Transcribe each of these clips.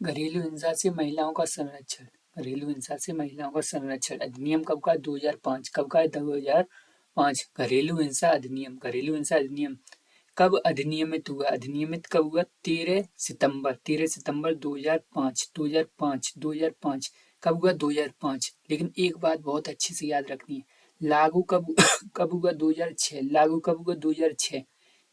घरेलू हिंसा से महिलाओं का संरक्षण। घरेलू हिंसा से महिलाओं का संरक्षण अधिनियम कब का? 2005। कब का है? 2005। घरेलू हिंसा अधिनियम, घरेलू हिंसा अधिनियम कब अधिनियमित हुआ? अधिनियमित कब हुआ? 13 सितंबर 2005। 2005 कब हुआ? 2005। लेकिन एक बात बहुत अच्छे से याद रखनी है, लागू कब कब हुआ? 2006। लागू कब हुआ? 2006।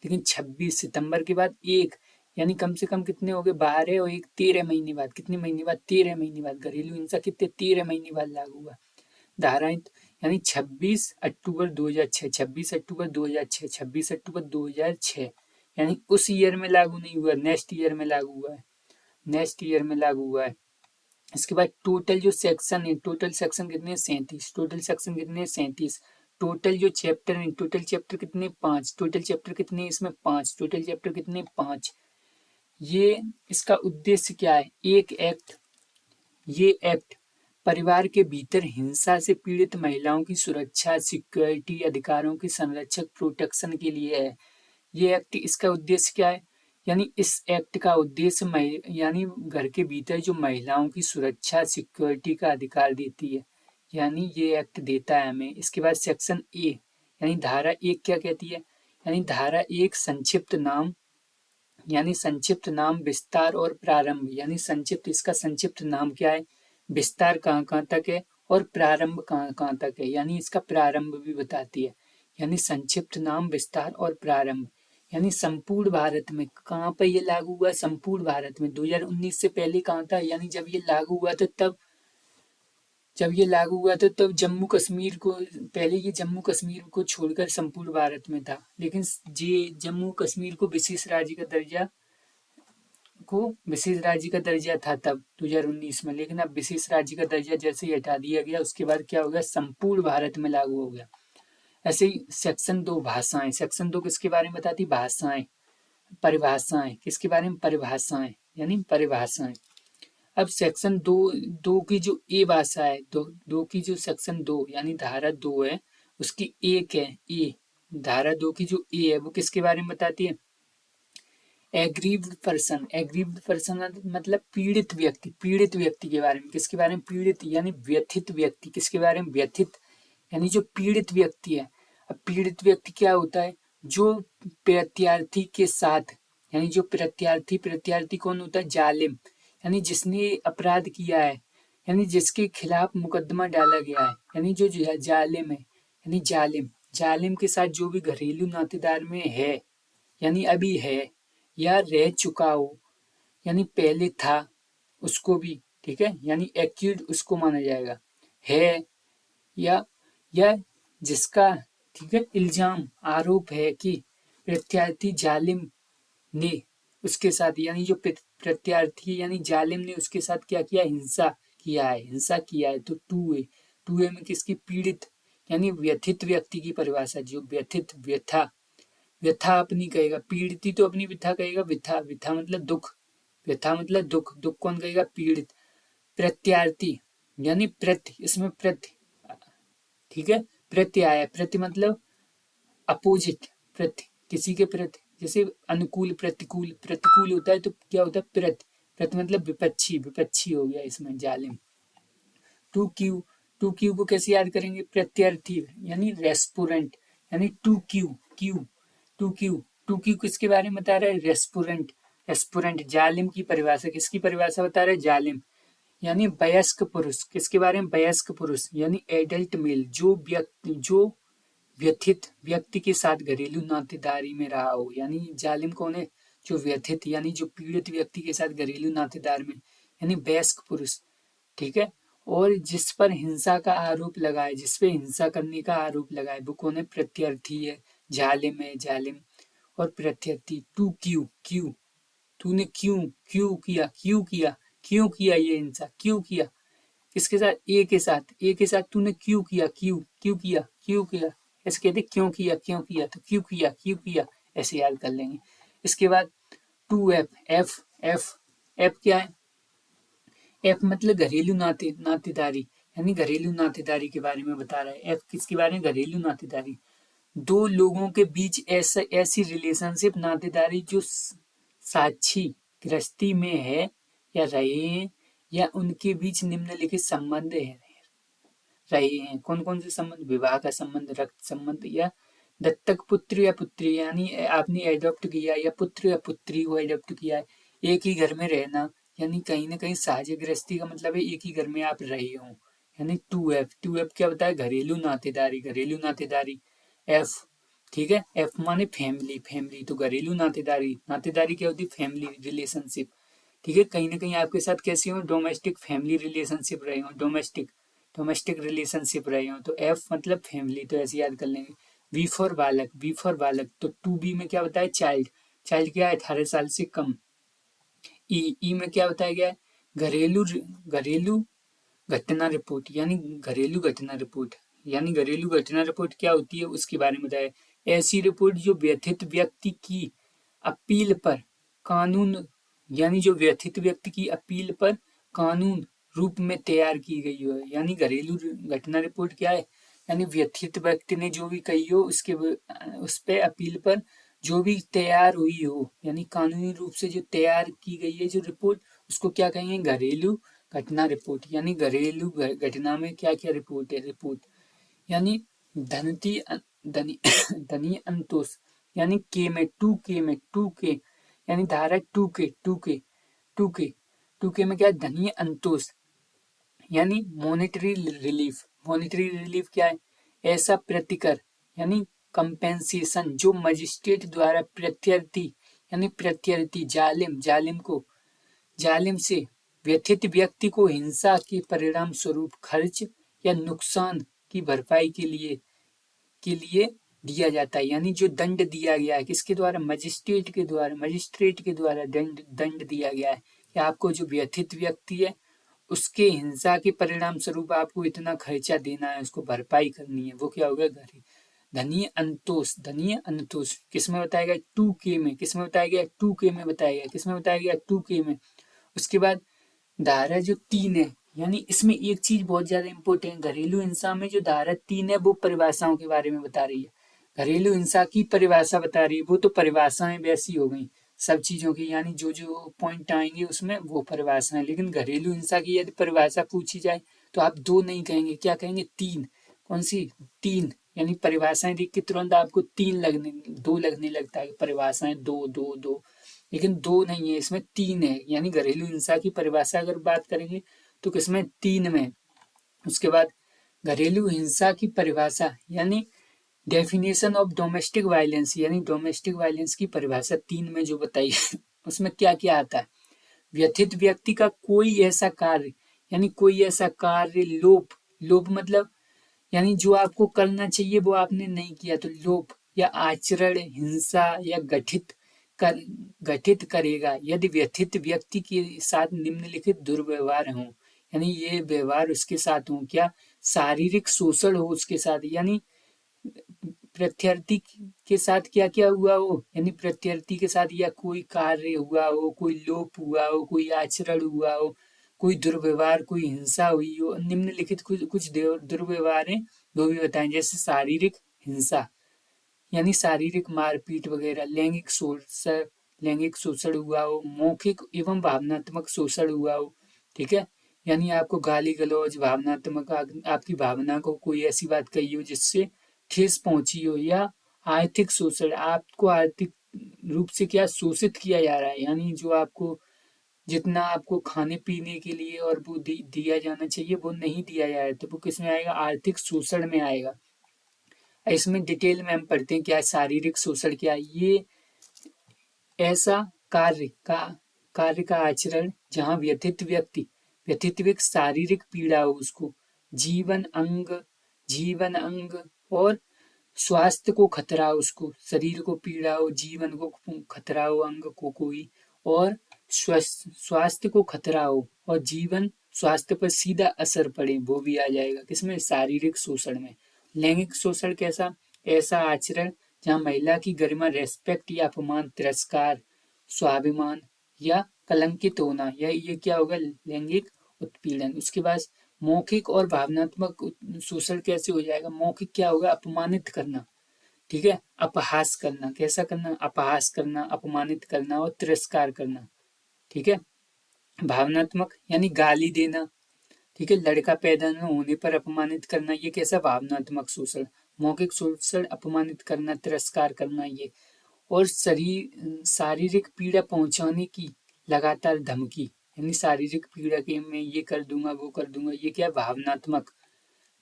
लेकिन 26 सितंबर के बाद एक, यानी कम से कम कितने हो गए? 12 और एक 13 महीने बाद। कितने महीने बाद? 13 महीने बाद। घरेलू हिंसा कितने? 13 महीने बाद लागू हुआ। धाराएं यानी 26 अक्टूबर 2006, 26 अक्टूबर 2006, 26 अक्टूबर 2006, यानी उस ईयर में लागू नहीं हुआ, नेक्स्ट ईयर में लागू हुआ है, नेक्स्ट ईयर में लागू हुआ है। इसके बाद टोटल जो सेक्शन है, टोटल सेक्शन कितने? 37। टोटल सेक्शन कितने? 37। टोटल जो चैप्टर है, टोटल चैप्टर कितने? 5। टोटल चैप्टर कितने इसमें? 5। टोटल चैप्टर कितने? 5। ये इसका उद्देश्य क्या है? ये एक्ट परिवार के भीतर हिंसा से पीड़ित महिलाओं की सुरक्षा, सिक्योरिटी, अधिकारों की संरक्षक, प्रोटेक्शन के लिए है। ये एक्ट, इसका उद्देश्य क्या है? यानी इस एक्ट का उद्देश्य यानी घर के भीतर जो महिलाओं की सुरक्षा, सिक्योरिटी का अधिकार देती है, यानी ये एक्ट देता है हमें। इसके बाद सेक्शन ए यानी धारा 1 क्या कहती है? यानी धारा 1 संक्षिप्त नाम, यानी संक्षिप्त नाम, विस्तार और प्रारंभ, यानी संक्षिप्त, इसका संक्षिप्त नाम क्या है, विस्तार कहाँ कहाँ तक है और प्रारंभ कहाँ कहाँ तक है, यानी इसका प्रारंभ भी बताती है। यानी संक्षिप्त नाम, विस्तार और प्रारंभ, यानी संपूर्ण भारत में कहाँ पर ये लागू हुआ? संपूर्ण भारत में। 2019 से पहले कहाँ था? यानी जब ये लागू हुआ था तब, तब जम्मू कश्मीर को, पहले ये जम्मू कश्मीर को छोड़कर संपूर्ण भारत में था, लेकिन ये जम्मू कश्मीर को विशेष राज्य का दर्जा था तब 2019 में, लेकिन अब विशेष राज्य का दर्जा जैसे ही हटा दिया गया, उसके बाद क्या हो गया? संपूर्ण भारत में लागू हो गया। ऐसे ही सेक्शन 2 भाषाएं, सेक्शन 2 किसके बारे में बताती? भाषाएं, परिभाषाएं, किसके बारे में? परिभाषाएं, यानी परिभाषाएं। अब सेक्शन 2 की जो ए भाषा है, दो की जो सेक्शन 2 यानी धारा 2 है, उसकी एक है ए, धारा 2 की जो ए है वो किसके बारे में बताती है? एग्रीव्ड पर्सन, एग्रीव्ड पर्सन मतलब पीड़ित व्यक्ति, पीड़ित व्यक्ति के बारे में। किसके बारे में? पीड़ित यानी व्यथित व्यक्ति। किसके बारे में? व्यथित, यानी जो पीड़ित व्यक्ति है। अब पीड़ित व्यक्ति क्या होता है? जो प्रत्यार्थी के साथ, यानी जो प्रत्यार्थी कौन होता है? जालिम, यानी जिसने अपराध किया है, यानी जिसके खिलाफ मुकदमा डाला गया है, यानी जो जालिम है, यानी जालिम के साथ जो भी घरेलू नातेदार में है, यानी अभी है या रह चुका हो, यानी पहले था उसको भी, ठीक है, यानी एक्यूज उसको माना जाएगा, है या जिसका, ठीक है, इल्जाम, आरोप है कि प्रत्यार्थी जालिम ने उसके साथ, यानी जो प्रत्यार्थी यानी जालिम ने उसके साथ क्या किया? हिंसा किया है। तो टू ए में किसकी? पीड़ित यानी व्यथित व्यक्ति की परिभाषा, जो व्यथित, व्यथा अपनी कहेगा, पीड़ित तो अपनी व्यथा कहेगा, व्यथा मतलब दुख, व्यथा मतलब दुख, दुख कौन कहेगा? पीड़ित। प्रत्यार्थी यानी इसमें ठीक है, प्रति आया, प्रति मतलब अपोजिट, किसी के प्रति, जैसे अनुकूल, प्रतिकूल होता है तो क्या होता है? प्रति मतलब विपक्षी हो गया इसमें जालिम। टू क्यू को कैसे याद करेंगे? प्रत्यार्थी यानी रेस्पोरेंट, यानी टू क्यू किसके बारे में बता रहा है? रेस्पोरेंट जालिम की परिभाषा, किसकी परिभाषा बता रहा है? जालिम, यानी वयस्क पुरुष। किसके बारे में? वयस्क पुरुष, यानी एडल्ट मेल, जो व्यथित व्यक्ति के साथ घरेलू नातेदारी में रहा हो, यानी जालिम कौन है? जो व्यथित यानी जो पीड़ित व्यक्ति के साथ घरेलू नातेदार में, यानी वयस्क पुरुष, ठीक है। और जिस पर हिंसा का आरोप लगा है, जिस पे हिंसा करने का आरोप लगा है, वो कौन है? प्रत्यार्थी है, जालिम और प्रत्यार्थी। टू क्यू, तूने क्यों किया ये हिंसा, क्यों किया? किसके साथ? ए के साथ तूने क्यों किया, ऐसे कहते क्यों किया, तो क्यों किया, ऐसे याद कर लेंगे। इसके बाद टू एफ क्या है? एफ मतलब घरेलू नातेदारी, यानी घरेलू नातेदारी के बारे में बता रहा है। एफ किसके बारे में? घरेलू नातेदारी, दो लोगों के बीच ऐसी रिलेशनशिप, नातेदारी जो साक्षी गृहस्थी में है या रहे हैं या उनके बीच निम्नलिखित संबंध है रहे हैं। कौन कौन से संबंध? विवाह का संबंध, रक्त संबंध, या दत्तक पुत्र या पुत्री, यानी आपने एडॉप्ट किया या पुत्र या पुत्री को एडॉप्ट किया है। एक ही घर में रहना, यानी कहीं ना कहीं साझे गृहस्थी का मतलब है एक ही घर में आप रहे हो, यानी 2F। 2F क्या होता है? घरेलू नातेदारी, घरेलू नातेदारी। F, ठीक है, F माने फैमिली, फैमिली तो घरेलू नातेदारी, नातेदारी क्या होती है? फैमिली रिलेशनशिप, ठीक है। कहीं ना कहीं आपके साथ कैसी हो? डोमेस्टिक फैमिली रिलेशनशिप रहे हो, डोमेस्टिक डोमेस्टिक रिलेशनशिप रहे हो, तो F मतलब फैमिली, तो ऐसे याद कर लेंगे। V फॉर बालक, V फॉर बालक, तो 2B में क्या बताया? चाइल्ड, चाइल्ड क्या है? 18 साल से कम। ई में क्या बताया गया है? घरेलू घरेलू घटना रिपोर्ट, यानी घरेलू घटना रिपोर्ट, यानी घरेलू घटना रिपोर्ट क्या होती है उसके बारे में बताया। ऐसी रिपोर्ट जो व्यथित व्यक्ति की अपील पर कानून, यानी जो व्यथित व्यक्ति की अपील पर कानून रूप में तैयार की गई हो, यानी घरेलू घटना रिपोर्ट क्या है? यानी व्यथित व्यक्ति ने जो भी कही हो उसके उस पे अपील पर जो भी तैयार हुई हो, यानी कानूनी रूप से जो तैयार की गई है जो रिपोर्ट, उसको क्या कहेंगे? घरेलू घटना रिपोर्ट। यानी घरेलू घटना में क्या क्या रिपोर्ट है? रिपोर्ट, यानी धनती धनी धनी अंतोष, यानी के में 2K में 2K, यानी धारा 2K 2K 2K 2K में क्या है? धनी अंतोष, यानी मॉनेटरी रिलीफ। मॉनेटरी रिलीफ क्या है? ऐसा प्रतिकर, यानी कंपेंसेशन जो मजिस्ट्रेट द्वारा प्रत्यर्थी, यानी प्रत्यर्थी जालिम, जालिम से व्यथित व्यक्ति को हिंसा के परिणाम स्वरूप खर्च या नुकसान की भरपाई के लिए दिया जाता है। यानी जो दंड दिया गया है किसके द्वारा? मजिस्ट्रेट के द्वारा दंड दिया गया है कि आपको जो व्यथित व्यक्ति है उसके हिंसा के परिणाम स्वरूप आपको इतना खर्चा देना है, उसको भरपाई करनी है, वो क्या होगा? धनीय अंतोष, धनीय अंतोष किस में बताया गया? 2K में। किस में बताया गया? 2K में बताया गया। किस में बताया गया? 2K में। उसके बाद धारा जो 3 है, यानी इसमें एक चीज बहुत ज्यादा इंपॉर्टेंट, घरेलू हिंसा में जो धारा 3 है वो परिभाषाओं के बारे में बता रही है। घरेलू हिंसा की परिभाषा बता रही है, वो तो परिभाषाएं वैसी हो गई सब चीजों की, यानी जो जो पॉइंट आएंगे उसमें वो परिभाषाएं। लेकिन घरेलू हिंसा की यदि परिभाषा पूछी जाए तो आप 2 नहीं कहेंगे, क्या कहेंगे? 3। कौन सी? 3, यानी परिभाषाएं देख के तुरंत आपको 2 लगने लगता है, परिभाषाएं 2 लेकिन 2 नहीं है, इसमें 3 है। यानी घरेलू हिंसा की परिभाषा अगर बात करेंगे तो किसमें? 3 में। उसके बाद घरेलू हिंसा की परिभाषा, यानी डेफिनेशन ऑफ डोमेस्टिक वायलेंस, यानी डोमेस्टिक वायलेंस की परिभाषा 3 में जो बताई है उसमें क्या क्या आता है? व्यथित व्यक्ति का कोई ऐसा कार्य, यानी कोई ऐसा कार्य, लोप मतलब यानी जो आपको करना चाहिए वो आपने नहीं किया, तो लोप या आचरण हिंसा या गठित करेगा यदि व्यथित व्यक्ति के साथ निम्नलिखित दुर्व्यवहार हो, यानी ये व्यवहार उसके साथ हो। क्या? शारीरिक शोषण हो उसके साथ, यानी प्रत्यर्थी के साथ क्या क्या हुआ हो, यानी प्रत्यर्थी के साथ या कोई कार्य हुआ हो, कोई लोप हुआ हो, कोई आचरण हुआ हो, कोई दुर्व्यवहार, कोई हिंसा हुई हो। निम्नलिखित कुछ दुर्व्यवहार है वो भी बताएं, जैसे शारीरिक हिंसा, यानी शारीरिक मारपीट वगैरह, लैंगिक शोषण हुआ हो, मौखिक एवं भावनात्मक शोषण हुआ हो, ठीक है, यानी आपको गाली गलौज, भावनात्मक आपकी भावना को कोई ऐसी बात कही हो जिससे ठेस पहुंची हो, या आर्थिक शोषण, आपको आर्थिक रूप से क्या शोषित किया जा रहा है, यानी जो आपको जितना आपको खाने पीने के लिए और वो दिया जाना चाहिए वो नहीं दिया जाए, तो वो किस में आएगा? आर्थिक शोषण में आएगा। इसमें डिटेल में हम पढ़ते हैं क्या शारीरिक शोषण क्या है। ये ऐसा कार्य का आचरण जहाँ व्यथित व्यक्ति शारीरिक पीड़ा हो उसको, जीवन अंग और स्वास्थ्य को खतरा हो, उसको शरीर को पीड़ा हो, जीवन को खतरा हो, अंग को कोई, और स्वास्थ्य को खतरा हो और जीवन स्वास्थ्य पर सीधा असर पड़े, वो भी आ जाएगा किसमें? शारीरिक शोषण में। लैंगिक शोषण कैसा? ऐसा आचरण जहाँ महिला की गरिमा, रेस्पेक्ट या अपमान, तिरस्कार, स्वाभिमान या कलंकित होना, या ये क्या होगा? लैंगिक उत्पीड़न। उसके बाद मौखिक और भावनात्मक शोषण कैसे हो जाएगा? मौखिक क्या होगा? अपमानित करना, ठीक है, अपहास करना, कैसा करना? अपहास करना, अपमानित करना और तिरस्कार करना, ठीक है। भावनात्मक यानी गाली देना, ठीक है, लड़का पैदा न होने पर अपमानित करना, ये कैसा भावनात्मक शोषण। मौखिक शोषण, अपमानित करना, तिरस्कार करना ये। और शारीरिक पीड़ा पहुंचाने की लगातार धमकी, यानी शारीरिक पीड़ा के मैं ये कर दूंगा वो कर दूंगा, ये क्या है,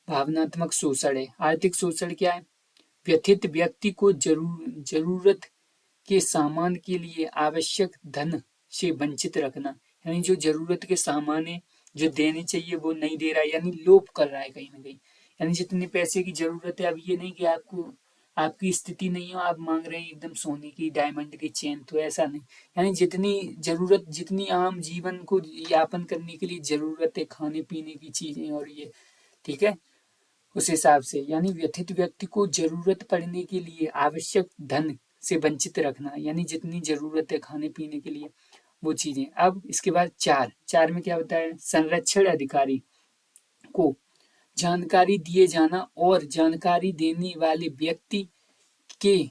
भावनात्मक शोषण है। आर्थिक शोषण क्या है, व्यथित व्यक्ति को जरूरत के सामान के लिए आवश्यक धन से वंचित रखना, यानी जो जरूरत के सामान है जो देने चाहिए वो नहीं दे रहा है, यानी लोभ कर रहा है कहीं ना कहीं। यानी जितने पैसे की जरूरत है, अब ये नहीं कि आपको आपकी स्थिति नहीं हो, आप मांग रहे हैं एकदम सोने की डायमंड की चेन, तो ऐसा नहीं। यानी जितनी जरूरत, जितनी आम जीवन को यापन करने के लिए जरूरत है, खाने पीने की चीजें और ये, ठीक है, उस हिसाब से। यानी व्यथित व्यक्ति को जरूरत पड़ने के लिए आवश्यक धन से वंचित रखना, यानी जितनी जरूरत है खाने पीने के लिए वो चीजें। अब इसके बाद चार में क्या बताया, संरक्षण अधिकारी को जानकारी दिए जाना और जानकारी देने वाले व्यक्ति के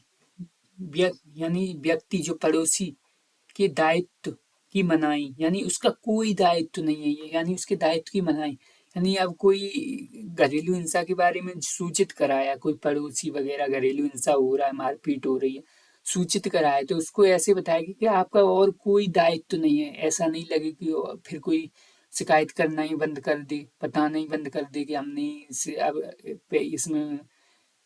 यानी व्यक्ति जो पड़ोसी के दायित्व की मनाही, यानी उसका कोई दायित्व नहीं है ये, यानी उसके दायित्व की मनाही। यानी अब कोई घरेलू हिंसा के बारे में सूचित कराया, कोई पड़ोसी वगैरह घरेलू हिंसा हो रहा है, मारपीट हो रही है, सूचित कराया, तो उसको ऐसे बताएगा कि आपका और कोई दायित्व नहीं है। ऐसा नहीं लगे कि फिर कोई शिकायत करना ही बंद कर दे, बताना ही बंद कर दे कि हमने अब इसमें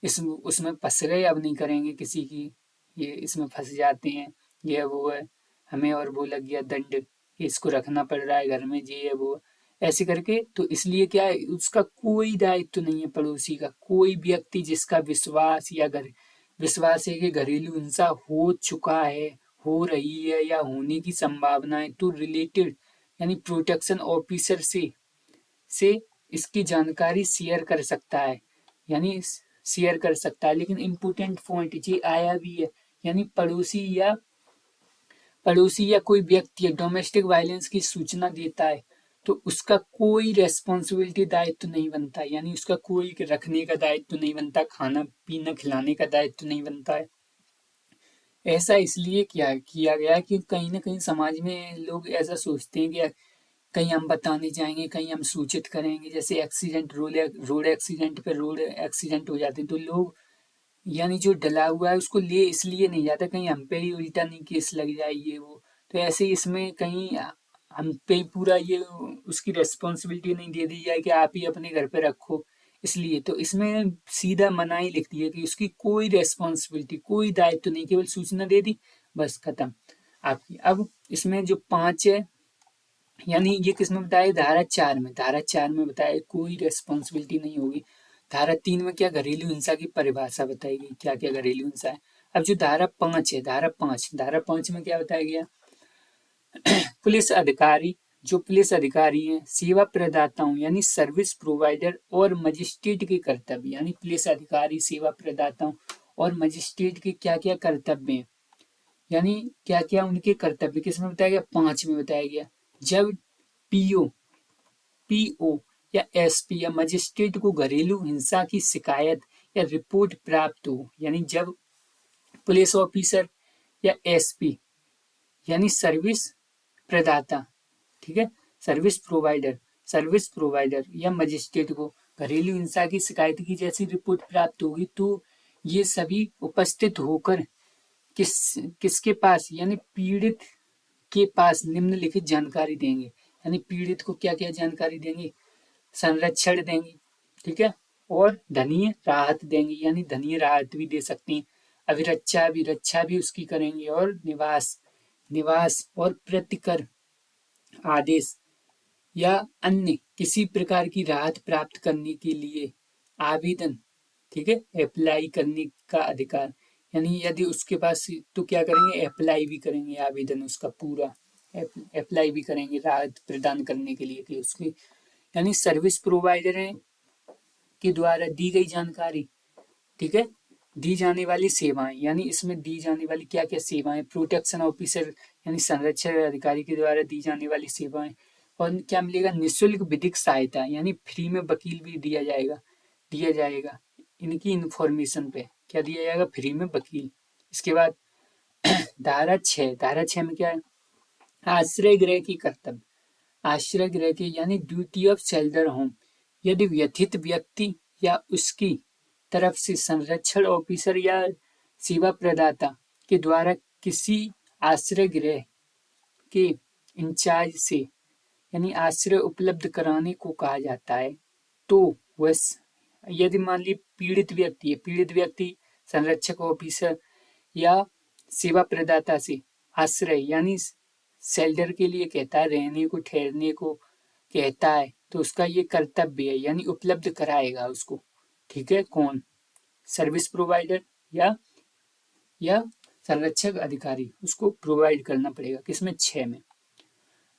उसमें फंस गए, अब नहीं करेंगे किसी की, ये इसमें फंस जाते हैं, ये वो है, हमें और वो लग गया दंड कि इसको रखना पड़ रहा है घर में, ये है वो, ऐसे करके। तो इसलिए क्या है, उसका कोई दायित्व नहीं है पड़ोसी का। कोई व्यक्ति जिसका विश्वास है कि घरेलू हिंसा हो चुका है, हो रही है या होने की संभावना है, तो रिलेटेड यानी प्रोटेक्शन ऑफिसर से इसकी जानकारी शेयर कर सकता है, यानी शेयर कर सकता है। लेकिन इम्पोर्टेंट पॉइंट ये आया भी है, यानी पड़ोसी या कोई व्यक्ति डोमेस्टिक वायलेंस की सूचना देता है तो उसका कोई रेस्पॉन्सिबिलिटी, दायित्व नहीं बनता, यानी उसका कोई रखने का दायित्व नहीं बनता, खाना पीना खिलाने का दायित्व नहीं बनता है। ऐसा इसलिए किया गया कि कहीं ना कहीं समाज में लोग ऐसा सोचते हैं कि कहीं हम बताने जाएंगे, कहीं हम सूचित करेंगे, जैसे एक्सीडेंट, रोड एक्सीडेंट पे रोड एक्सीडेंट हो जाते हैं तो लोग, यानी जो डला हुआ है उसको ले इसलिए नहीं जाता कहीं हम पे ही उल्टा नहीं केस लग जाए ये वो। तो ऐसे इसमें कहीं हम पे पूरा ये उसकी रेस्पॉन्सिबिलिटी नहीं दे दी जाए कि आप ही अपने घर पे रखो, इसलिए तो इसमें सीधा मनाही लिख दी है कि उसकी कोई रेस्पॉन्सिबिलिटी, कोई दायित्व नहीं, केवल सूचना दे दी, बस खत्म आपकी। अब इसमें जो 5 है, यानी ये किसमें बताया, धारा 4 में बताया कोई रेस्पॉन्सिबिलिटी नहीं होगी। धारा 3 में क्या, घरेलू हिंसा की परिभाषा बताई गई, क्या क्या घरेलू हिंसा है। अब जो धारा 5 है, धारा 5 में क्या बताया गया, पुलिस अधिकारी हैं, सेवा प्रदाताओं यानी सर्विस प्रोवाइडर और मजिस्ट्रेट के कर्तव्य, यानी पुलिस अधिकारी, सेवा प्रदाताओं और मजिस्ट्रेट के क्या क्या कर्तव्य हैं, यानी क्या क्या उनके कर्तव्य किसमें बताया गया, 5 में बताया गया। जब पीओ पीओ या एसपी या मजिस्ट्रेट को घरेलू हिंसा की शिकायत या रिपोर्ट प्राप्त हो, यानी जब पुलिस ऑफिसर या एसपी यानी सर्विस प्रदाता, ठीक है, सर्विस प्रोवाइडर या मजिस्ट्रेट को घरेलू हिंसा की शिकायत की जैसी रिपोर्ट प्राप्त होगी तो ये सभी उपस्थित होकर किसके पास, यानी पीड़ित के पास निम्नलिखित जानकारी देंगे। यानी पीड़ित को क्या क्या जानकारी देंगे, संरक्षण देंगे, ठीक है, और धनीय राहत देंगे, यानी धनीय राहत भी दे सकते हैं, अभिरक्षा भी उसकी करेंगे, और निवास और प्रतिकर आदेश या अन्य किसी प्रकार की राहत प्राप्त करने के लिए आवेदन, ठीक है, अप्लाई करने का अधिकार। यानी यदि उसके पास, तो क्या करेंगे, अप्लाई भी करेंगे, आवेदन उसका पूरा अप्लाई भी करेंगे राहत प्रदान करने के लिए कि उसकी, यानी सर्विस प्रोवाइडर है के द्वारा दी गई जानकारी, ठीक है, दी जाने वाली सेवाएं, यानी इसमें दी जाने वाली क्या क्या सेवाएं, प्रोटेक्शन ऑफिसर यानी संरक्षण अधिकारी के द्वारा दी जाने वाली सेवाएं, और क्या मिलेगा, निःशुल्क विधिक सहायता, यानी फ्री में वकील भी दिया जाएगा इनकी इंफॉर्मेशन पे, क्या दिया जाएगा, फ्री में वकील। इसके बाद धारा 6 में क्या है, आश्रय गृह की कर्तव्य, आश्रय गृह के यानी ड्यूटी ऑफ शेल्टर होम, यदि व्यथित व्यक्ति या उसकी तरफ से संरक्षण ऑफिसर या सेवा प्रदाता के द्वारा किसी आश्रय गृह के इंचार्ज से यानी आश्रय उपलब्ध कराने को कहा जाता है, तो वह यदि मान ली पीड़ित व्यक्ति है, पीड़ित व्यक्ति संरक्षक ऑफिसर या सेवा प्रदाता से आश्रय यानी शेल्टर के लिए कहता है, रहने को ठहरने को कहता है, तो उसका ये कर्तव्य है यानी उपलब्ध कराएगा उसको। ठीक है, कौन? सर्विस प्रोवाइडर या संरक्षक अधिकारी, उसको प्रोवाइड करना पड़ेगा। किसमें? 6 में।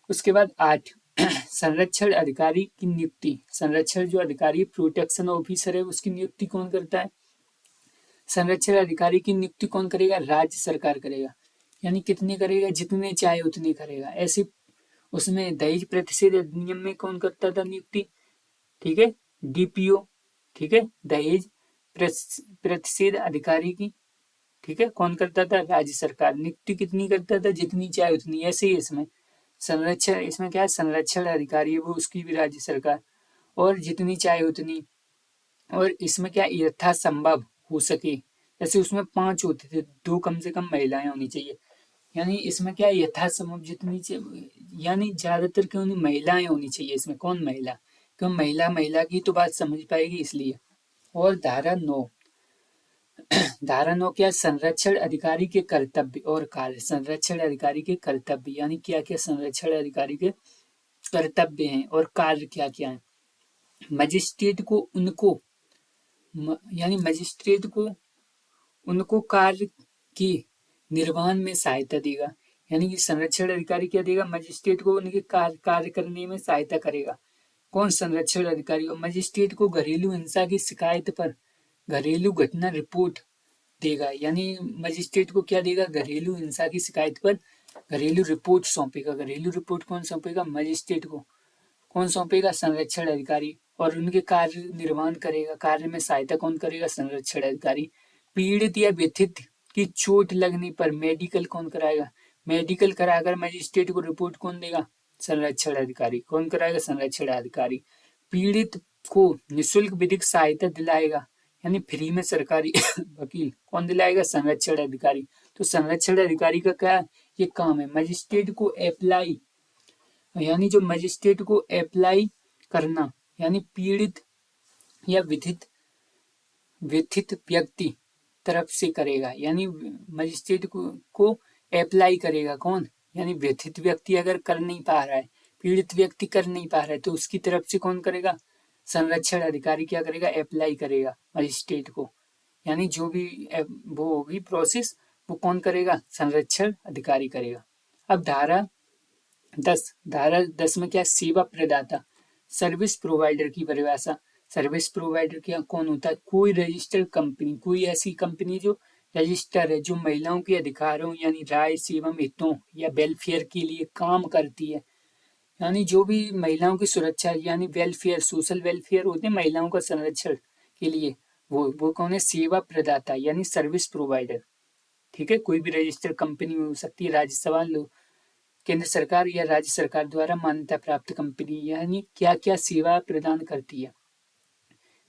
उसके बाद 8 संरक्षण अधिकारी की नियुक्ति। संरक्षण जो अधिकारी प्रोटेक्शन ऑफिसर है उसकी नियुक्ति कौन करता है? संरक्षण अधिकारी की नियुक्ति कौन करेगा? राज्य सरकार करेगा। यानी कितने करेगा? जितने चाहे उतने करेगा। ऐसे उसमें दहेज प्रतिषेध अधिनियम में कौन करता था नियुक्ति? ठीक है, डीपीओ। ठीक है, दहेज प्रतिषेध अधिकारी की, ठीक है, कौन करता था? राज्य सरकार। नियुक्ति कितनी करता था? जितनी चाहे उतनी। ऐसे ही इसमें संरक्षण, इसमें क्या है, संरक्षण अधिकारी है वो, उसकी भी राज्य सरकार, और जितनी चाहे उतनी। और इसमें क्या, यथासंभव हो सके, जैसे उसमें 5 होते थे, 2 कम से कम महिलाएं होनी चाहिए। यानी इसमें क्या, यथासंभव जितनी, यानी ज्यादातर क्यों नहीं, महिलाएं होनी चाहिए इसमें। कौन? महिला। क्यों? महिला की तो बात समझ पाएगी इसलिए। और धारा 9 क्या, संरक्षण अधिकारी के कर्तव्य और कार्य। संरक्षण अधिकारी के कर्तव्य यानी क्या क्या संरक्षण अधिकारी के कर्तव्य हैं और कार्य क्या क्या है। मजिस्ट्रेट को उनको कार्य की निर्वहन में सहायता देगा। यानी कि संरक्षण अधिकारी क्या देगा? मजिस्ट्रेट को उनके कार्य करने में सहायता करेगा। कौन? संरक्षण अधिकारी। और मजिस्ट्रेट को घरेलू हिंसा की शिकायत पर घरेलू घटना रिपोर्ट देगा। यानी मजिस्ट्रेट को क्या देगा? घरेलू हिंसा की शिकायत पर घरेलू रिपोर्ट सौंपेगा। घरेलू रिपोर्ट कौन सौंपेगा? मजिस्ट्रेट को। कौन सौंपेगा? संरक्षण अधिकारी। और उनके कार्य निर्वहन करेगा, कार्य में सहायता कौन करेगा? संरक्षण अधिकारी। पीड़ित या व्यथित की चोट लगने पर मेडिकल कौन कराएगा? मेडिकल कराकर मजिस्ट्रेट को रिपोर्ट कौन देगा? संरक्षण अधिकारी। कौन कराएगा? संरक्षण अधिकारी। पीड़ित को निःशुल्क विधिक सहायता दिलाएगा, यानी फ्री में सरकारी वकील कौन दिलाएगा? संरक्षण अधिकारी। तो संरक्षण अधिकारी का क्या ये काम है? मजिस्ट्रेट को अप्लाई, यानी जो मजिस्ट्रेट को अप्लाई करना, यानी पीड़ित या व्यथित व्यक्ति तरफ से करेगा। यानी मजिस्ट्रेट को अप्लाई करेगा कौन? यानी व्यथित व्यक्ति अगर कर नहीं पा रहा है, पीड़ित व्यक्ति कर नहीं पा रहा है, तो उसकी तरफ से कौन करेगा? संरक्षण अधिकारी क्या करेगा? अप्लाई करेगा मजिस्ट्रेट को। यानी जो भी वो होगी प्रोसेस, वो कौन करेगा? संरक्षण अधिकारी करेगा। अब धारा 10 में क्या? सेवा प्रदाता, सर्विस प्रोवाइडर की परिभाषा। सर्विस प्रोवाइडर क्या कौन होता है? कोई रजिस्टर्ड कंपनी, कोई ऐसी कंपनी जो रजिस्टर है, जो महिलाओं के अधिकारों यानी राय एवं हितों या वेलफेयर के लिए काम करती है। यानी जो भी महिलाओं की सुरक्षा यानी वेलफेयर, सोशल वेलफेयर होते हैं महिलाओं का संरक्षण के लिए, वो कौन है? सेवा प्रदाता यानी सर्विस प्रोवाइडर। ठीक है, कोई भी रजिस्टर्ड कंपनी हो सकती है, राज्यसभा, केंद्र सरकार या राज्य सरकार द्वारा मान्यता प्राप्त कंपनी। यानी क्या क्या सेवा प्रदान करती है?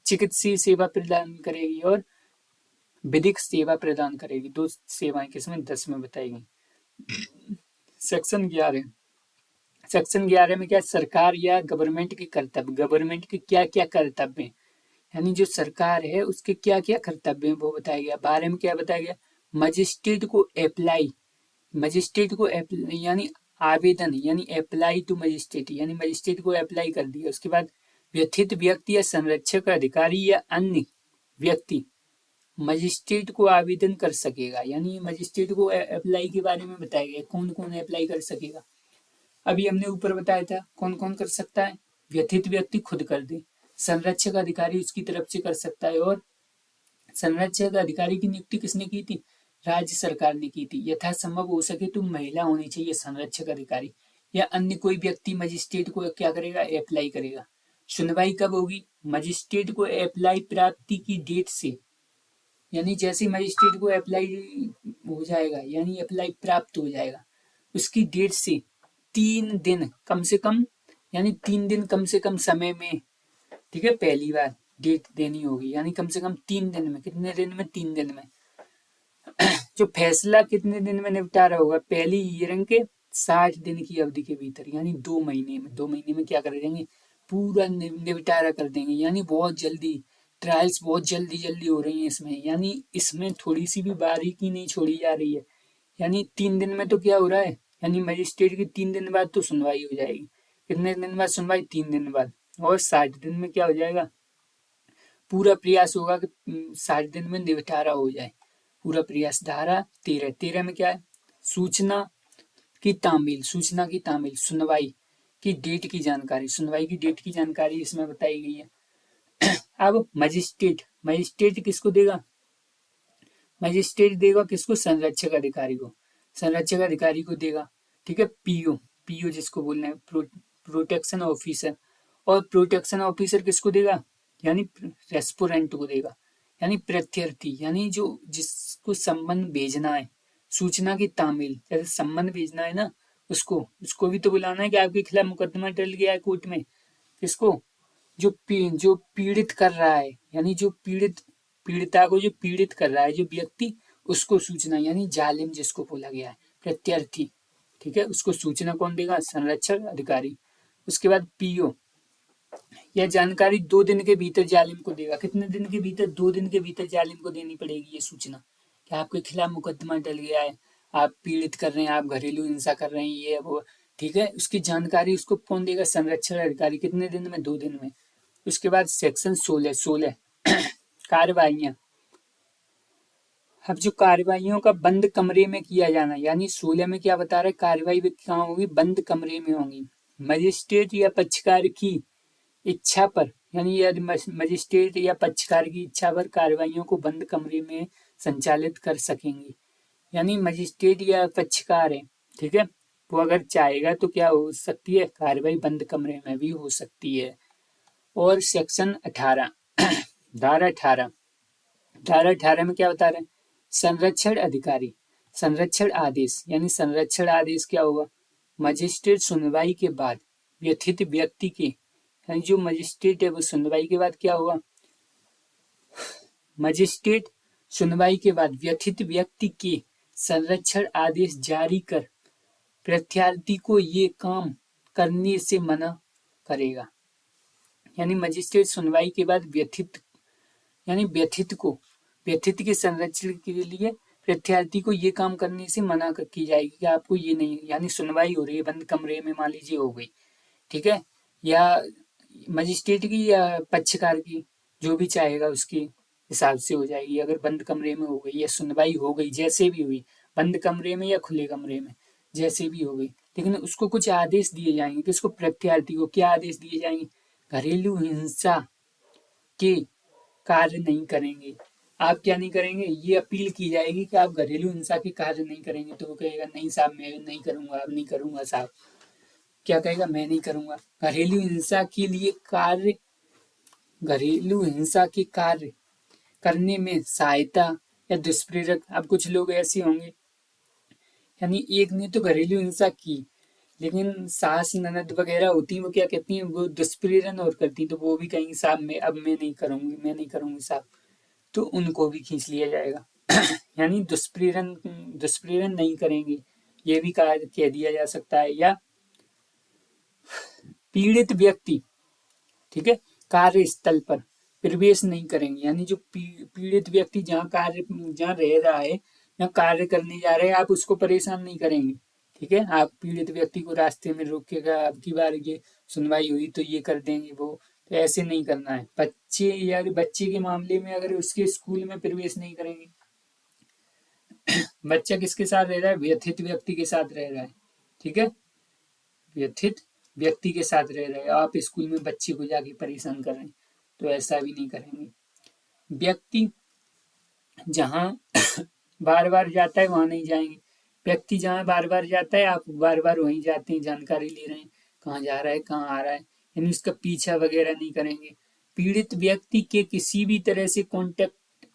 चिकित्सीय सेवा प्रदान करेगी और विधिक सेवा प्रदान करेगी। 2 सेवाएं किसमें? 10 में बताएगी। सेक्शन 11 में क्या? सरकार या गवर्नमेंट के कर्तव्य। गवर्नमेंट के क्या क्या कर्तव्य हैं, यानी जो सरकार है उसके क्या क्या कर्तव्य हैं वो बताया गया। 12 में क्या बताया गया? मजिस्ट्रेट को अप्लाई, यानी आवेदन, यानी अप्लाई टू मजिस्ट्रेट, यानी मजिस्ट्रेट को अप्लाई कर दिया। उसके बाद व्यथित व्यक्ति या संरक्षक अधिकारी या अन्य व्यक्ति मजिस्ट्रेट को आवेदन कर सकेगा। यानी मजिस्ट्रेट को अप्लाई के बारे में बताया गया, कौन कौन अप्लाई कर सकेगा। अभी हमने ऊपर बताया था कौन कौन कर सकता है। व्यथित व्यक्ति खुद कर दे, संरक्षक अधिकारी उसकी तरफ से कर सकता है, और संरक्षक अधिकारी की नियुक्ति किसने की थी? राज्य सरकार ने की थी। यथासंभव हो सके तो महिला होनी चाहिए संरक्षक अधिकारी, या अन्य कोई व्यक्ति मजिस्ट्रेट को क्या करेगा? अप्लाई करेगा। सुनवाई कब होगी? मजिस्ट्रेट को अप्लाई प्राप्ति की डेट से, यानी जैसे मजिस्ट्रेट को अप्लाई हो जाएगा, यानी अप्लाई प्राप्त हो जाएगा, उसकी डेट से 3 दिन, कम से कम यानी 3 दिन कम से कम समय में, ठीक है, पहली बार डेट देनी होगी, यानी कम से कम 3 दिन में। कितने दिन में? 3 दिन में। जो फैसला कितने दिन में निपटारा होगा? पहली हियरिंग के 60 दिन की अवधि के भीतर, यानी 2 महीने में। 2 महीने में क्या कर देंगे? पूरा निपटारा कर देंगे, यानी बहुत जल्दी। ट्रायल्स बहुत जल्दी जल्दी हो रही हैं इसमें, यानी इसमें थोड़ी सी भी बारीकी नहीं छोड़ी जा रही है। यानी 3 दिन में तो क्या हो रहा है, यानी मजिस्ट्रेट की 3 दिन बाद तो सुनवाई हो जाएगी। कितने दिन बाद सुनवाई? 3 दिन बाद। और 60 दिन में क्या हो जाएगा? पूरा प्रयास होगा कि 60 दिन में निपटारा हो जाए। पूरा प्रयास। धारा 13 में क्या है? सूचना की तामील। सूचना की तामील, सुनवाई की डेट की जानकारी। सुनवाई की डेट की जानकारी इसमें बताई गई है। अब मजिस्ट्रेट, मजिस्ट्रेट किसको देगा? मजिस्ट्रेट देगा किसको? संरक्षक अधिकारी को। संरक्षक अधिकारी को देगा, ठीक है। पीओ, पीओ जिसको बोलना है, प्रोटेक्शन ऑफिसर। और प्रोटेक्शन ऑफिसर किसको देगा? यानी रेस्पोरेंट को देगा, यानी प्रत्यर्थी, यानी जो जिसको सम्मन भेजना है। सूचना की तामील, जैसे सम्मन भेजना है ना, उसको भी तो बुलाना है कि आपके खिलाफ मुकदमा टल गया है कोर्ट में। किसको? जो पीड़ित कर रहा है, यानी जो पीड़िता को जो पीड़ित कर रहा है जो व्यक्ति, उसको सूचना, यानी जालिम जिसको बोला गया है, प्रत्यर्थी, ठीक है। उसको सूचना कौन देगा? संरक्षक अधिकारी। उसके बाद पीओ, यह जानकारी 2 दिन के भीतर जालिम को देगा। कितने दिन के भीतर? 2 दिन के भीतर जालिम को देनी पड़ेगी ये सूचना कि आपके खिलाफ मुकदमा टल गया है, आप पीड़ित कर रहे हैं, आप घरेलू हिंसा कर रहे हैं, ये वो, ठीक है। उसकी जानकारी उसको कौन देगा? संरक्षण अधिकारी। कितने दिन में? 2 दिन में। उसके बाद सेक्शन 16 कार्रवाइयां। अब जो कार्रवाइयों का बंद कमरे में किया जाना, यानी 16 में क्या बता रहे? कार्रवाई कहाँ होगी? बंद कमरे में होंगी। मजिस्ट्रेट या पक्षकार की इच्छा पर, यानी यदि मजिस्ट्रेट या पक्षकार की इच्छा पर कार्रवाइयों को बंद कमरे में संचालित कर सकेंगे। यानी मजिस्ट्रेट या पक्षकार है, ठीक है, वो अगर चाहेगा तो क्या हो सकती है? कार्रवाई बंद कमरे में भी हो सकती है। और सेक्शन 18 धारा 18, धारा 18 में क्या बता रहे हैं? संरक्षण अधिकारी, संरक्षण आदेश, यानी संरक्षण आदेश क्या होगा? मजिस्ट्रेट सुनवाई के बाद व्यथित व्यक्ति के, यानी जो मजिस्ट्रेट है वो सुनवाई के बाद क्या होगा? मजिस्ट्रेट सुनवाई के बाद व्यथित व्यक्ति के संरक्षण आदेश जारी कर प्रत्यार्थी को ये काम करने से मना करेगा। यानी मजिस्ट्रेट सुनवाई के बाद व्यथित, यानी व्यथित के संरक्षण के लिए प्रत्यार्थी को ये काम करने से मना की जाएगी कि आपको ये नहीं, यानी सुनवाई हो रही है बंद कमरे में, मान लीजिए हो गई, ठीक है, या मजिस्ट्रेट की या पक्षकार की, जो भी चाहेगा उसके हिसाब से हो जाएगी। अगर बंद कमरे में हो गई या सुनवाई हो गई, जैसे भी हुई, बंद कमरे में या खुले कमरे में, जैसे भी हो गई, लेकिन उसको कुछ आदेश दिए जाएंगे। किसको? प्रत्यार्थी को। क्या आदेश दिए जाएंगे? घरेलू हिंसा के कार्य नहीं करेंगे। आप क्या नहीं करेंगे? ये अपील की जाएगी कि आप घरेलू हिंसा के कार्य नहीं करेंगे, तो वो कहेगा नहीं साहब मैं नहीं करूंगा, अब नहीं करूंगा साहब। क्या कहेगा? मैं नहीं करूंगा। घरेलू हिंसा के लिए कार्य, घरेलू हिंसा के कार्य करने में सहायता या दुष्प्रेरक। अब कुछ लोग ऐसे होंगे, यानी एक ने तो घरेलू हिंसा की, लेकिन सास ननद वगैरह होती हैं, वो क्या कहती हैं? वो दुष्प्रेरण और करती, तो वो भी कहेंगी साहब मैं नहीं करूंगी, मैं नहीं करूंगी साहब, तो उनको भी खींच लिया जाएगा। यानी दुष्प्रेरण, दुष्प्रेरण नहीं करेंगे, ये भी कह दिया जा सकता है। या पीड़ित व्यक्ति, ठीक है, कार्यस्थल पर प्रवेश नहीं करेंगे, यानी जो पीड़ित व्यक्ति जहाँ रह रहा है, जहाँ कार्य करने जा रहे हैं, आप उसको परेशान नहीं करेंगे, ठीक है। आप पीड़ित व्यक्ति को रास्ते में रोकेगा, अब की बार ये सुनवाई हुई तो ये कर देंगे वो, तो ऐसे नहीं करना है। बच्चे के मामले में अगर उसके स्कूल में प्रवेश नहीं करेंगे, बच्चा किसके साथ रह रहा है? व्यथित व्यक्ति के साथ रह रहा है, ठीक है, व्यथित व्यक्ति के साथ रह रहे हैं, आप स्कूल में बच्चे को जाके परेशान कर रहे हैं, तो ऐसा भी नहीं करेंगे। व्यक्ति जहां बार बार जाता है वहां नहीं जाएंगे। व्यक्ति जहां बार बार जाता है, आप बार बार वहीं जाते हैं, जानकारी ले रहे हैं कहाँ जा रहा है, कहाँ आ रहा है, यानी उसका पीछा वगैरह नहीं करेंगे। पीड़ित व्यक्ति के किसी भी तरह से कांटेक्ट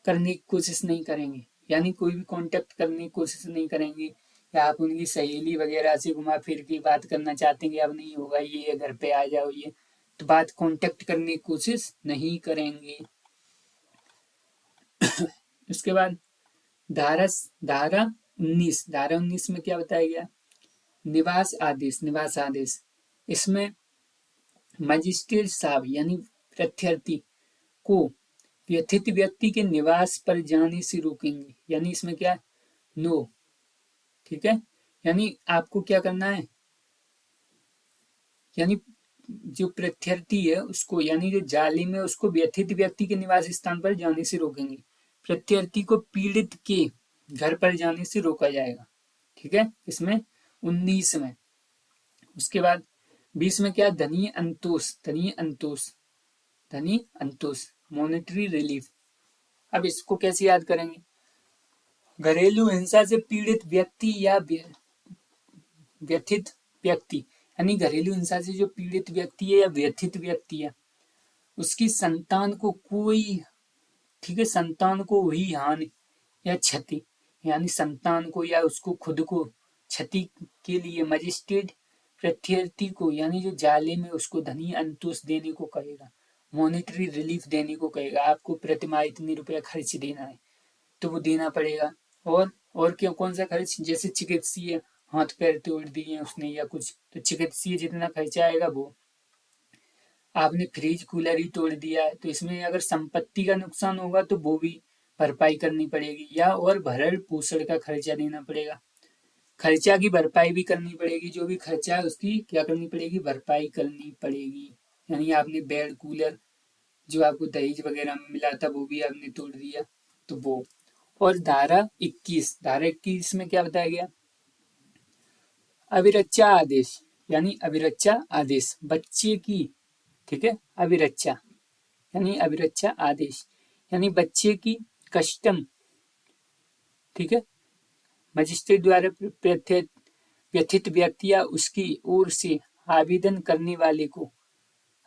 करने की कोशिश नहीं करेंगे, यानी कोई भी कांटेक्ट करने की कोशिश नहीं करेंगे, या आप उनकी सहेली वगैरह से घुमा फिर की बात करना चाहते हैं कि अब नहीं होगा ये, घर पे आ जाओ ये, तो बात कांटेक्ट करने की कोशिश नहीं करेंगे। उसके बाद धारा धारा 19, धारा 19 में क्या बताया गया, निवास आदेश। निवास आदेश इसमें मजिस्ट्रेट साहब यानी प्रत्यर्थी को व्यथित व्यक्ति के निवास पर जाने से रोकेंगे। यानी इसमें क्या है, नो, ठीक है। यानी आपको क्या करना है, यानी जो प्रत्यर्थी है उसको, यानी जो जालिम है उसको व्यथित व्यक्ति के निवास स्थान पर जाने से रोकेंगे। प्रत्यर्थी को पीड़ित के घर पर जाने से रोका जाएगा, ठीक है, इसमें 19 में। उसके बाद 20 में क्या, धनी अंतोष। धनी अंतोष, धनी अंतोष मॉनेटरी रिलीफ। अब इसको कैसे याद करेंगे, घरेलू हिंसा से पीड़ित व्यक्ति या व्यथित व्यक्ति, यानी घरेलू हिंसा से जो पीड़ित व्यक्ति है या व्यथित व्यक्ति है, उसकी संतान को कोई, ठीक है, संतान को हुई हानि या क्षति, यानी संतान को या उसको खुद को क्षति के लिए मजिस्ट्रेट प्रत्यर्थी को, यानी जो जालिम है उसको धनी अंतोष देने को कहेगा, मॉनेटरी रिलीफ देने को कहेगा। आपको प्रतिमाह इतनी रुपया खर्च देना है तो वो देना पड़ेगा। और क्या, कौन सा खर्च, जैसे चिकित्सीय, हाथ पैर तोड़ दिए उसने या कुछ, तो चिकित्सीय जितना खर्चा आएगा वो। आपने फ्रिज कूलर ही तोड़ दिया है तो इसमें अगर संपत्ति का नुकसान होगा तो वो भी भरपाई करनी पड़ेगी, या और भरण पोषण का खर्चा देना पड़ेगा। खर्चा की भरपाई भी करनी पड़ेगी, जो भी खर्चा है उसकी क्या करनी पड़ेगी, भरपाई करनी पड़ेगी। यानी आपने बेड कूलर जो आपको दहेज वगैरह में मिला था वो भी आपने तोड़ दिया तो वो। और धारा 21, धारा 21 में क्या बताया गया, अविरक्षा आदेश। यानी अविरक्षा आदेश बच्चे की, ठीक है, अविरक्षा यानी अविरक्षा आदेश, यानी बच्चे की कस्टम, ठीक है, मजिस्ट्रेट द्वारा व्यथित व्यक्ति या उसकी ओर से आवेदन करने वाले को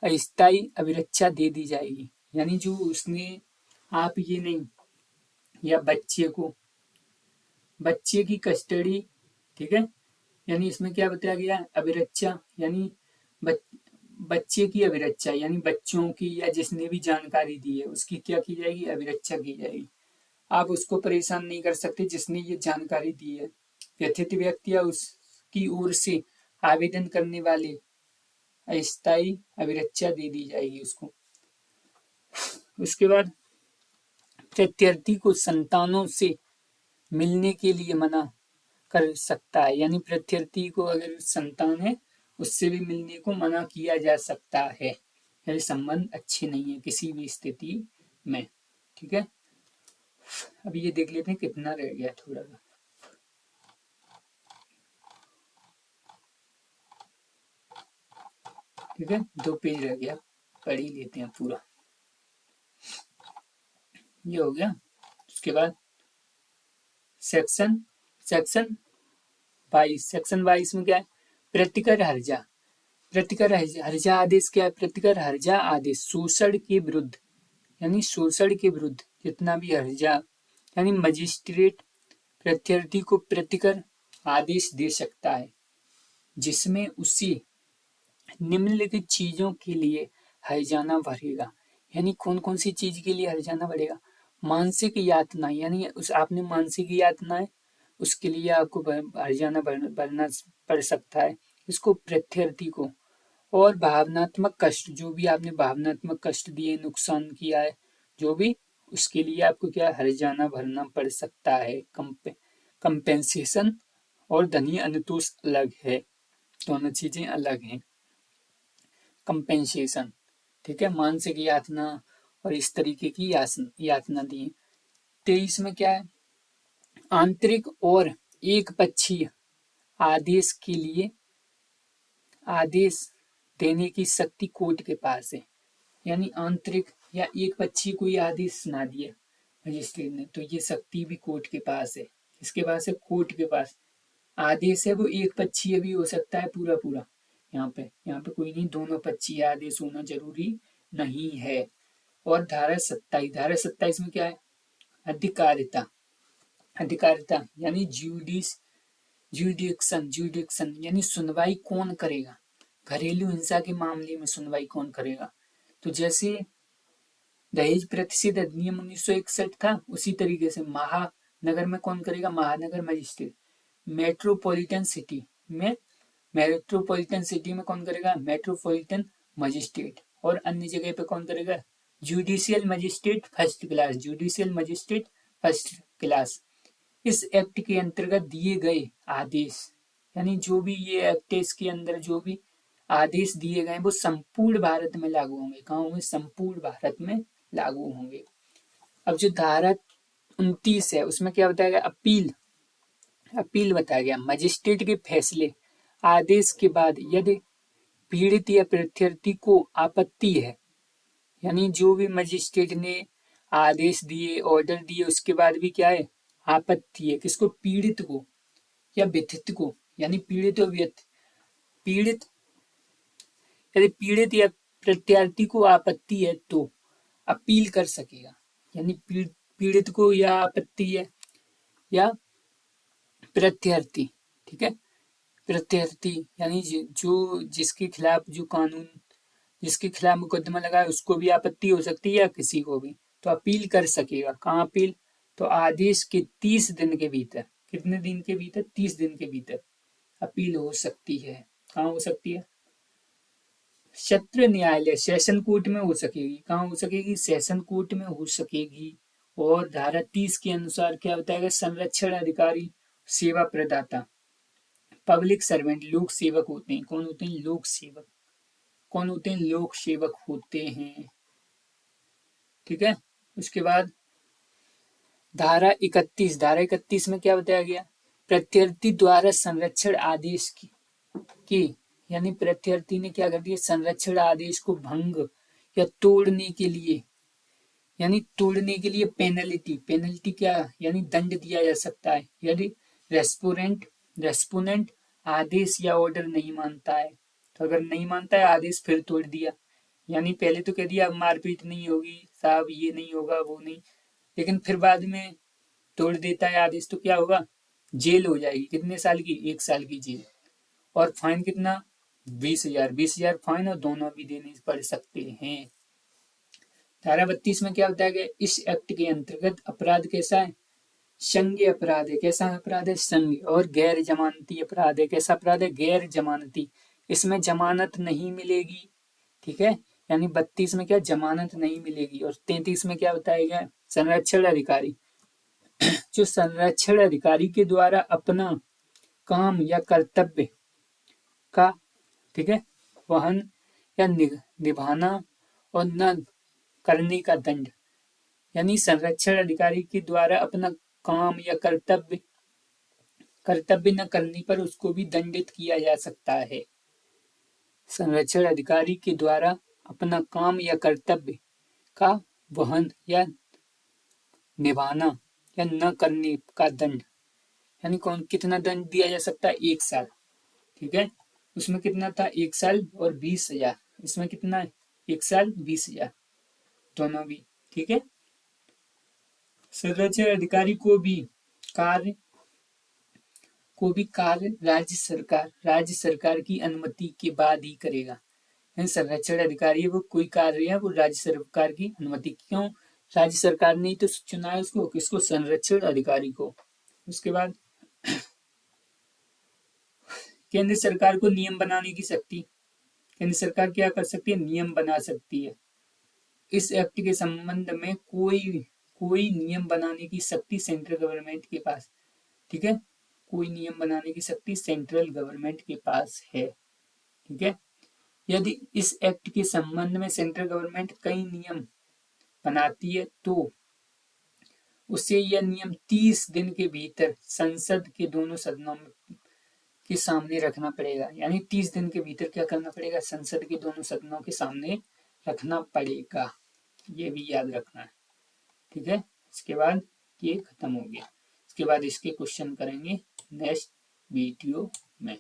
अस्थायी अविरक्षा दे दी जाएगी। यानी जो उसने, आप ये नहीं, या बच्चे को, बच्चे की कस्टडी, ठीक है, यानी इसमें क्या बताया गया, अविरक्षा यानी बच्चे की अविरक्षा, यानी बच्चों की या जिसने भी जानकारी दी है उसकी क्या की जाएगी, अविरक्षा की जाएगी। आप उसको परेशान नहीं कर सकते जिसने ये जानकारी दी है। व्यथित व्यक्ति या उसकी ओर से आवेदन करने वाले अस्थायी अविरक्षा दे दी जाएगी उसको। उसके बाद प्रत्यर्थी को संतानों से मिलने के लिए मना कर सकता है, यानी प्रत्यर्थी को अगर संतान है उससे भी मिलने को मना किया जा सकता है, यानी संबंध अच्छे नहीं है किसी भी स्थिति में, ठीक है। अब ये देख लेते हैं कितना रह गया, थोड़ा सा, ठीक है, 2 पेज रह गया, पढ़ ही लेते हैं पूरा। ये हो गया। उसके बाद सेक्शन सेक्शन 22, सेक्शन 22 में क्या है, प्रतिकर हर्जा। प्रतिकर हर्जा आदेश क्या है, प्रतिकर हर्जा आदेश शोषण के विरुद्ध, यानी शोषण के विरुद्ध जितना भी हर्जा, यानी मजिस्ट्रेट प्रत्यर्थी को प्रतिकर आदेश दे सकता है जिसमें उसे निम्नलिखित चीजों के लिए हर्जाना भरेगा। यानी कौन कौन सी चीज के लिए हर्जाना बढ़ेगा, मानसिक यातना, यानी उस आपने मानसिक यातना है उसके लिए आपको हर्जाना भरना पड़ सकता है इसको प्रत्यर्थी को। और भावनात्मक कष्ट, जो भी आपने भावनात्मक कष्ट दिए, नुकसान किया है जो भी, उसके लिए आपको क्या हर्जाना भरना पड़ सकता है। कंपेंसेशन और धनी अनुतोष अलग है, दोनों चीजें अलग हैं। कंपेंसेशन, ठीक है, मानसिक यातना और इस तरीके की यातना दी। 23 में क्या है, आंतरिक और एक पक्षीय आदेश के लिए आदेश देने की शक्ति कोर्ट के पास है। यानी आंतरिक या एक पक्षी कोई आदेश सुना दिया मजिस्ट्रेट ने तो ये शक्ति भी कोर्ट के पास है। किसके पास है, कोर्ट के पास। आदेश है वो एक पक्षीय भी हो सकता है पूरा पूरा, यहाँ पे कोई नहीं, दोनों पक्षीय आदेश होना जरूरी नहीं है। और धारा 27, धारा 27 में क्या है, अधिकारिता। अधिकारिता यानी जुडिक्शन, जुडिक्शन यानी सुनवाई कौन करेगा, घरेलू हिंसा के मामले में सुनवाई कौन करेगा। तो जैसे दहेज प्रतिषेध अधिनियम 1961 था, उसी तरीके से महानगर में कौन करेगा, महानगर मजिस्ट्रेट। मेट्रोपॉलिटन सिटी में, मेट्रोपॉलिटन सिटी में कौन करेगा, मेट्रोपॉलिटन मजिस्ट्रेट। और अन्य जगह पे कौन करेगा, judicial magistrate first class, judicial magistrate first class. इस एक्ट के अंतर्गत दिए गए आदेश, यानी जो भी ये एक्ट है इसके अंदर जो भी आदेश दिए गए वो संपूर्ण भारत में लागू होंगे। कहाँ होंगे, संपूर्ण भारत में लागू होंगे। अब जो धारा 29 है उसमें क्या बताया गया, अपील, अपील बताया गया। मजिस्ट्रेट के फैसले आदेश के बाद यदि पीड़ित या प्रत्यर्थी को आपत्ति है, यानी जो भी मजिस्ट्रेट ने आदेश दिए, ऑर्डर दिए, उसके बाद भी क्या है, आपत्ति है, किसको, पीड़ित को या व्यथित को, यानी पीड़ित और पीड़ित, यदि पीड़ित या प्रत्यार्थी को आपत्ति है तो अपील कर सकेगा। यानी पीड़ित को या आपत्ति है या प्रत्यार्थी, ठीक है, प्रत्यार्थी यानी जो जिसके खिलाफ जो कानून, जिसके खिलाफ मुकदमा लगा है उसको भी आपत्ति हो सकती है या किसी को भी, तो अपील कर सकेगा। कहाँ अपील, तो आदेश के 30 दिन के भीतर, कितने दिन के भीतर, 30 दिन के भीतर अपील हो सकती है। कहाँ हो सकती है, सत्र न्यायालय, सेशन कोर्ट में हो सकेगी। कहाँ हो सकेगी, सेशन कोर्ट में हो सकेगी। और धारा 30 के अनुसार क्या बताएगा, संरक्षण अधिकारी, सेवा प्रदाता, पब्लिक सर्वेंट, लोक सेवक होते हैं। कौन होते हैं, लोक सेवक। कौन होते हैं, लोक सेवक होते हैं, ठीक है। उसके बाद धारा 31, धारा 31 में क्या बताया गया, प्रत्यर्थी द्वारा संरक्षण आदेश की यानी प्रत्यर्थी ने क्या कर दिया, संरक्षण आदेश को भंग या तोड़ने के लिए, यानी तोड़ने के लिए पेनल्टी, पेनल्टी क्या, यानी दंड दिया जा सकता है। यदि रेस्पोनेंट आदेश या ऑर्डर नहीं मानता है, तो अगर नहीं मानता है आदेश फिर तोड़ दिया, यानी पहले तो कह दिया अब मारपीट नहीं होगी साहब, ये नहीं होगा वो नहीं, लेकिन फिर बाद में तोड़ देता है आदेश, तो क्या होगा, जेल हो जाएगी। कितने साल की, 1 साल की जेल। और फाइन कितना, 20,000, 20,000 फाइन और दोनों भी देने पड़ सकते हैं। धारा 32 में क्या बताया गया, इस एक्ट के अंतर्गत अपराध कैसा है, संज्ञेय अपराध है। कैसा अपराध है, संज्ञेय। और गैर जमानती अपराध है। कैसा अपराध है, गैर जमानती, इसमें जमानत नहीं मिलेगी, ठीक है, यानी 32 में क्या, जमानत नहीं मिलेगी। और 33 में क्या बताया गया, संरक्षण अधिकारी, जो संरक्षण अधिकारी के द्वारा अपना काम या कर्तव्य का, ठीक है, वहन या निभाना और न करने का दंड, यानी संरक्षण अधिकारी के द्वारा अपना काम या कर्तव्य न करने पर उसको भी दंडित किया जा सकता है। संरक्षण अधिकारी के द्वारा अपना काम या कर्तव्य का वहन या निभाना या न करने का दंड, यानी कौन, कितना दंड दिया जा सकता है, 1 साल, ठीक है। उसमें कितना था, 1 साल और 20,000, इसमें कितना है, 1 साल 20,000, दोनों भी, ठीक है। संरक्षण अधिकारी को भी कार्य राज्य सरकार की अनुमति के बाद ही करेगा। संरक्षण अधिकारी वो कोई कार्य है वो राज्य सरकार की अनुमति, क्यों, राज्य सरकार ने तो चुना है उसको, किसको, संरक्षण अधिकारी को। उसके बाद केंद्र सरकार को नियम बनाने की शक्ति, केंद्र सरकार क्या कर सकती है, नियम बना सकती है। इस एक्ट के संबंध में कोई नियम बनाने की शक्ति सेंट्रल गवर्नमेंट के पास, ठीक है, कोई नियम बनाने की शक्ति सेंट्रल गवर्नमेंट के पास है, ठीक है। यदि इस एक्ट के संबंध में सेंट्रल गवर्नमेंट कई नियम बनाती है तो उसे यह नियम 30 दिन के भीतर संसद के दोनों सदनों के सामने रखना पड़ेगा। यानी 30 दिन के भीतर क्या करना पड़ेगा, संसद के दोनों सदनों के सामने रखना पड़ेगा, ये भी याद रखना है, ठीक है। इसके बाद ये खत्म हो गया, इसके बाद इसके क्वेश्चन करेंगे नेक्स्ट वीडियो में।